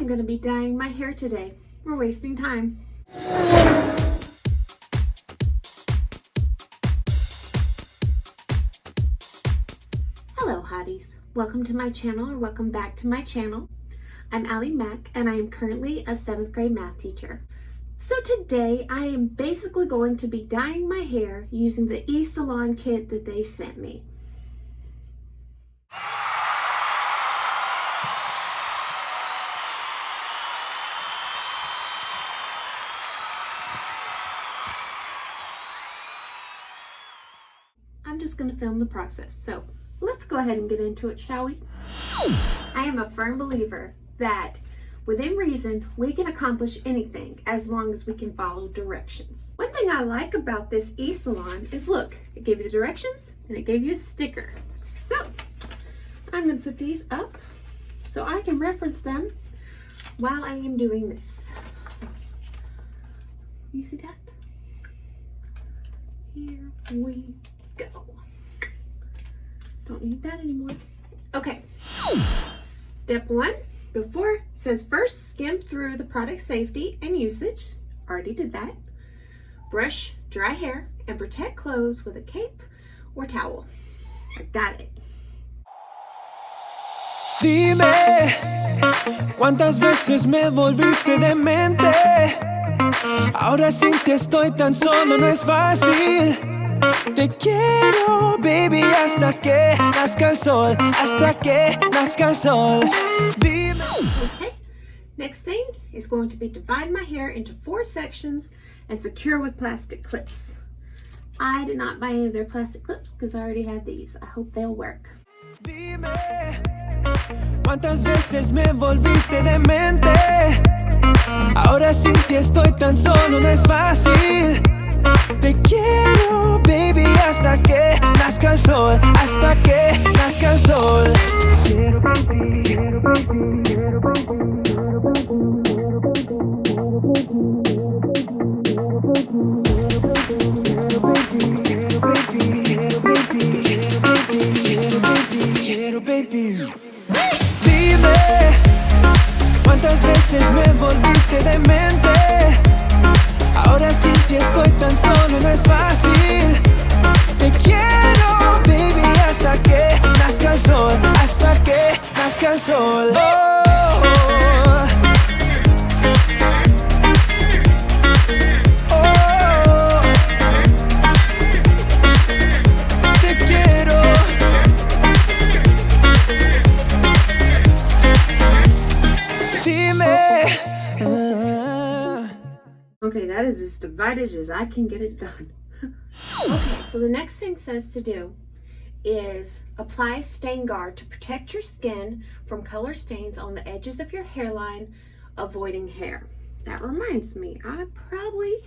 I'm going to be dyeing my hair today. We're wasting time. Hello Hotties, welcome to my channel, or welcome back to my channel. I'm Mack and I am currently a 7th grade math teacher. So today I am basically going to be dyeing my hair using the eSalon kit that they sent me. I'm just going to film the process, so let's go ahead and get into it, shall we? I am a firm believer that within reason we can accomplish anything as long as we can follow directions. One thing I like about this eSalon is, look, it gave you the directions and it gave you a sticker. So I'm going to put these up so I can reference them while I am doing this. You see that? Here we go. Don't need that anymore. Okay, step 1. Before says first skim through the product safety and usage. Already did that. Brush dry hair and protect clothes with a cape or towel. I got it. Dime, ¿cuántas veces me volviste demente? Ahora sin ti estoy tan solo, no es fácil. Te quiero, baby, hasta que nazca el sol, hasta que nazca el sol. Dime. Okay, next thing is going to be divide my hair into 4 sections and secure with plastic clips. I did not buy any of their plastic clips because I already had these. I hope they'll work. Dime, ¿cuántas veces me volviste demente? Ahora sin ti estoy tan solo, no es fácil. Te quiero, baby, hasta que nazca el sol, hasta que nazca el sol. Quiero, baby. Dime, ¿cuántas veces me volviste demente? Ahora sin ti estoy tan solo, no es fácil. Te quiero, baby, hasta que nazca el sol, hasta que nazca el sol. Oh. Oh. Te quiero. Dime. Okay, that is as divided as I can get it done. Okay, so the next thing says to do is apply stain guard to protect your skin from color stains on the edges of your hairline, avoiding hair. That reminds me, I probably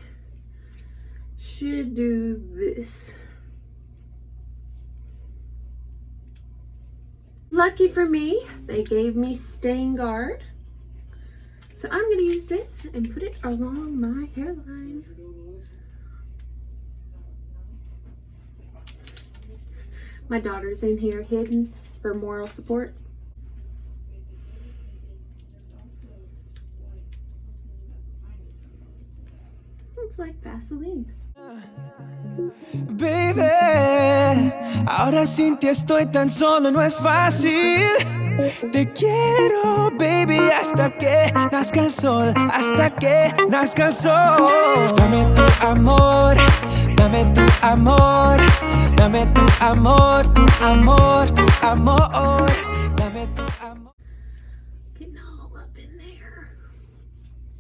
should do this. Lucky for me, they gave me stain guard. So I'm going to use this and put it along my hairline. My daughter's in here hidden for moral support. Looks like Vaseline. Baby, ahora sin ti estoy tan solo, no es fácil. Te quiero, baby, hasta que nazca el sol, hasta que nazca el sol. Dame tu amor, dame tu amor, dame tu amor, tu amor, tu amor, dame tu amor. Getting all up in there.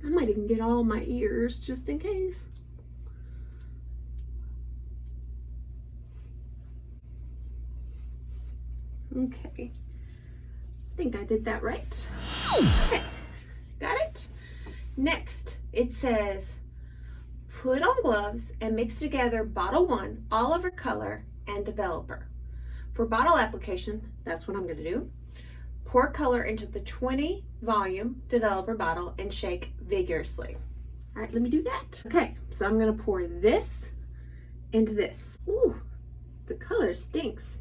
I might even get all my ears just in case. Okay. I think I did that right. Okay, got it? Next, it says, put on gloves and mix together bottle 1, Oliver color, and developer. For bottle application, that's what I'm going to do. Pour color into the 20 volume developer bottle and shake vigorously. All right, let me do that. Okay, so I'm going to pour this into this. Ooh, the color stinks.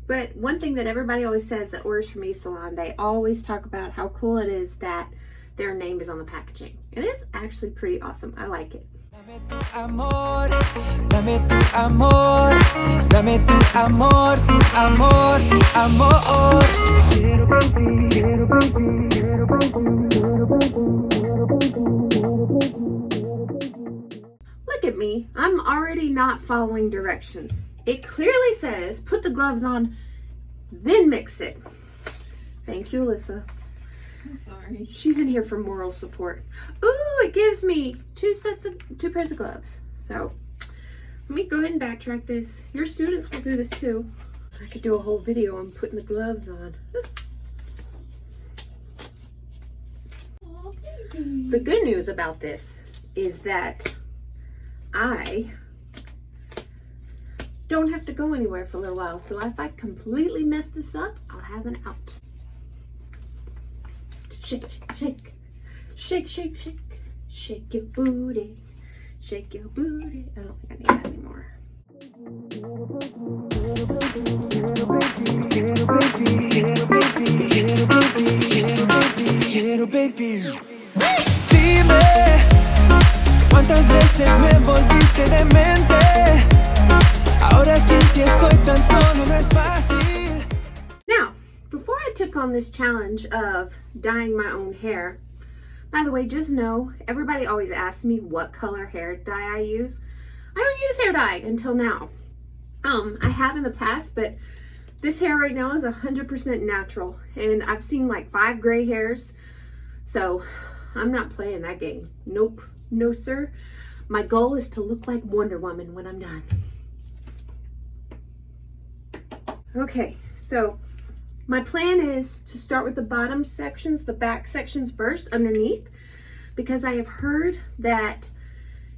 But one thing that everybody always says that orders from eSalon, they always talk about how cool it is that their name is on the packaging. And it's actually pretty awesome. I like it. Dame tu amor, dame tu amor, dame tu amor, tu amor, tu amor. Look at me. I'm already not following directions. It clearly says put the gloves on, then mix it. Thank you, Alyssa. I'm sorry. She's in here for moral support. Ooh, it gives me two pairs of gloves. So let me go ahead and backtrack this. Your students will do this too. I could do a whole video on putting the gloves on. Oh, baby. The good news about this is that I don't have to go anywhere for a little while. So if I completely mess this up, I'll have an out. Shake, shake, shake, shake, shake, shake your booty, shake your booty. I don't think I need that anymore. Quiero baby. Dime, ¿cuántas veces me volviste demente? Ahora sin ti estoy tan solo, no es fácil. Now, before I took on this challenge of dyeing my own hair, by the way, just know, everybody always asks me what color hair dye I use. I don't use hair dye until now. I have in the past, but this hair right now is 100% natural, and I've seen like 5 gray hairs, so I'm not playing that game. Nope, no sir. My goal is to look like Wonder Woman when I'm done. Okay, so my plan is to start with the bottom sections, the back sections first underneath, because I have heard that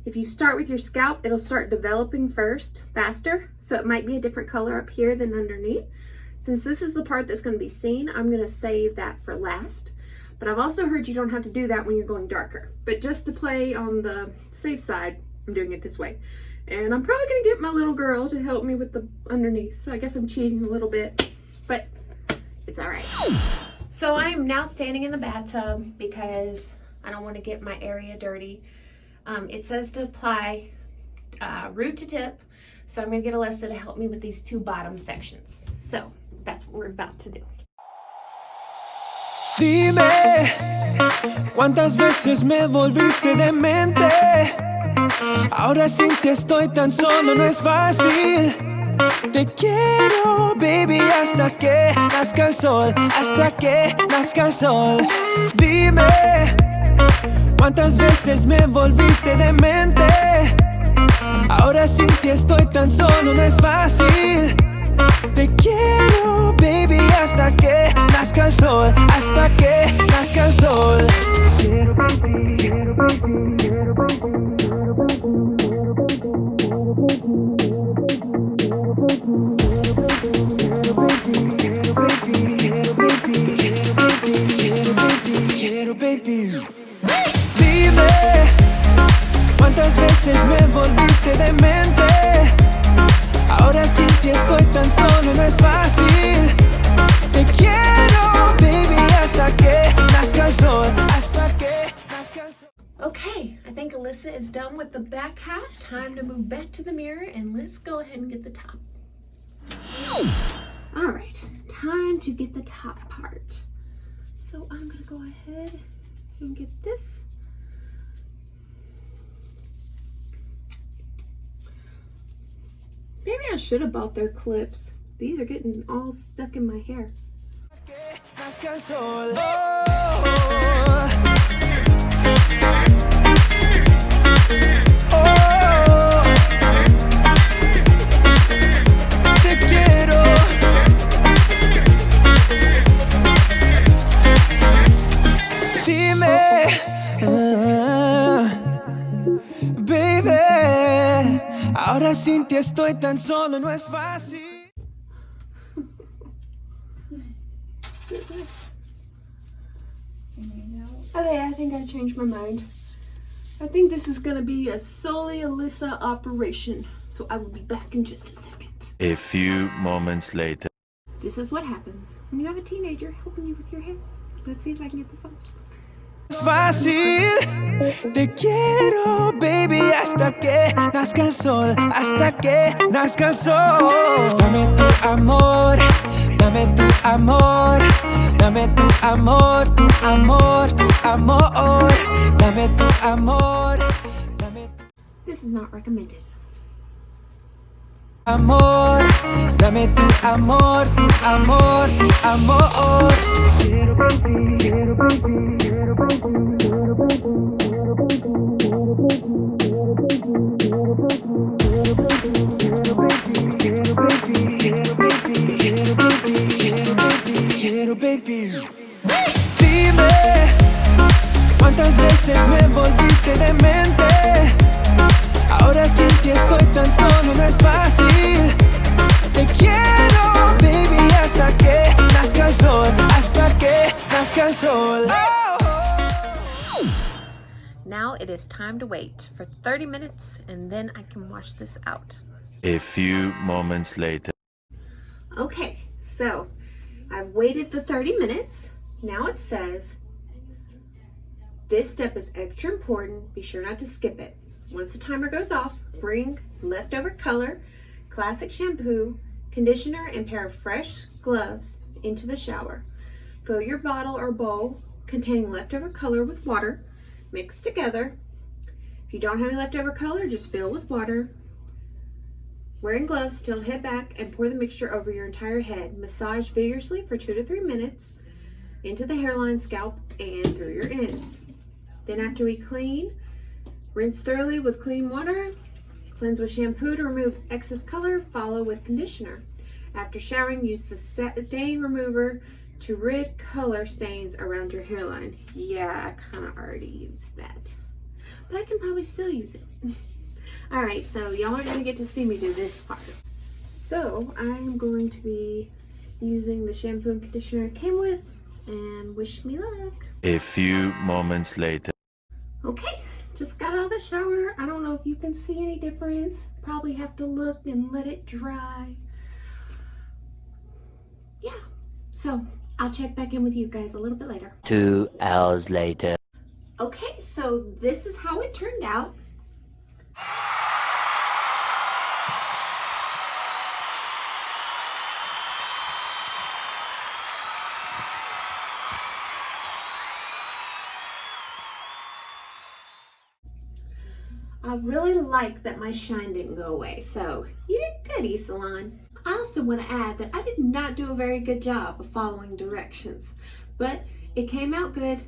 if you start with your scalp, it'll start developing first, faster. So it might be a different color up here than underneath. Since this is the part that's going to be seen, I'm going to save that for last. But I've also heard you don't have to do that when you're going darker. But just to play on the safe side, I'm doing it this way. And I'm probably going to get my little girl to help me with the underneath. So I guess I'm cheating a little bit, but it's all right. So I am now standing in the bathtub because I don't want to get my area dirty. It says to apply root to tip. So I'm going to get Alyssa to help me with these 2 bottom sections. So that's what we're about to do. Dime, ¿cuántas veces me volviste demente? Ahora sin ti estoy tan solo, no es fácil. Te quiero, baby, hasta que nazca el sol, hasta que nazca el sol. Dime, ¿cuántas veces me volviste demente? Ahora sin ti estoy tan solo, no es fácil. Te quiero, baby, hasta que nazca el sol, hasta que nazca el sol. Quiero, baby. Dime, ¿cuántas veces me volviste demente? Ahora sin ti estoy tan solo, no es fácil. Te quiero, baby, hasta que nazca el sol, hasta que nazca el sol. Okay, I think Alyssa is done with the back half. Time to move back to the mirror and let's go ahead and get the top. All right, time to get the top part. So I'm gonna go ahead and get this. Maybe I should have bought their clips. These are getting all stuck in my hair. Nazca el sol. Te quiero. Dime, baby, ahora sin ti estoy tan solo, no es fácil. Okay, I think I changed my mind. I think this is gonna be a solely Alyssa operation. So I will be back in just a second. A few moments later. This is what happens when you have a teenager helping you with your hair. Let's see if I can get this on. Es fácil. Te quiero, baby, hasta que nazca el sol, hasta que nazca el sol. Dame tu amor, dame tu amor, dame tu amor, tu amor, tu amor, dame tu amor, dame tu This is not recommended. amor, dame tu amor, tu amor, tu amor. Quiero, baby. Dime, ¿cuántas veces me volviste demente? Ahora sin ti estoy tan solo, no es fácil. Te quiero, baby, hasta que nazca el sol, hasta que nazca el sol. Now it is time to wait for 30 minutes and then I can wash this out. A few moments later. Okay, so I've waited the 30 minutes. Now it says, this step is extra important. Be sure not to skip it. Once the timer goes off, bring leftover color, classic shampoo, conditioner, and pair of fresh gloves into the shower. Fill your bottle or bowl containing leftover color with water. Mix together. If you don't have any leftover color, just fill with water. Wearing gloves, tilt head back and pour the mixture over your entire head. Massage vigorously for 2 to 3 minutes into the hairline, scalp, and through your ends. Then after we clean, rinse thoroughly with clean water. Cleanse with shampoo to remove excess color. Follow with conditioner. After showering, use the stain remover to rid color stains around your hairline. Yeah, I kind of already used that, but I can probably still use it. All right, so y'all are gonna get to see me do this part. So I'm going to be using the shampoo and conditioner it came with, and wish me luck. A few moments later. Okay, just got out of the shower. I don't know if you can see any difference. Probably have to look and let it dry. Yeah, so I'll check back in with you guys a little bit later. 2 hours later. Okay, so this is how it turned out. I really like that my shine didn't go away, so you did good, eSalon. I also want to add that I did not do a very good job of following directions, but it came out good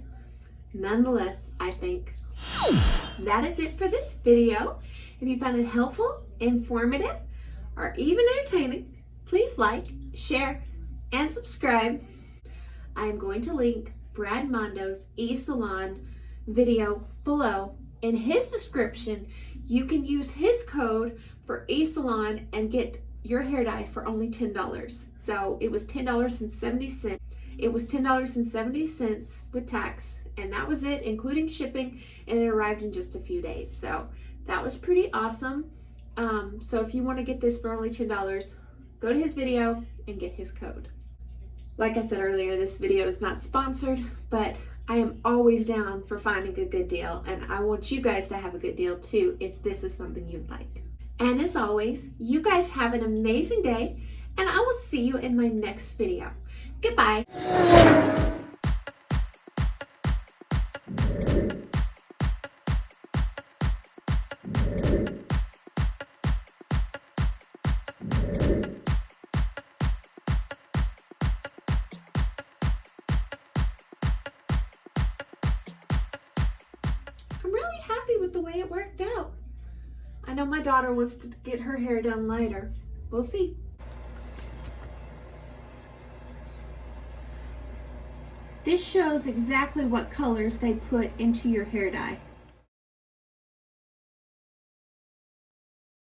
nonetheless, I think. That is it for this video. If you found it helpful, informative, or even entertaining, please like, share, and subscribe. I am going to link Brad Mondo's eSalon video below. In his description, you can use his code for eSalon and get your hair dye for only $10. So it was $10.70. It was $10.70 with tax, and that was it, including shipping, and it arrived in just a few days. So that was pretty awesome. So if you want to get this for only $10, go to his video and get his code. Like I said earlier, this video is not sponsored, but I am always down for finding a good deal, and I want you guys to have a good deal too if this is something you'd like. And as always, you guys have an amazing day, and I will see you in my next video. Goodbye. I'm really happy with the way it worked out. I know my daughter wants to get her hair done later. We'll see. This shows exactly what colors they put into your hair dye.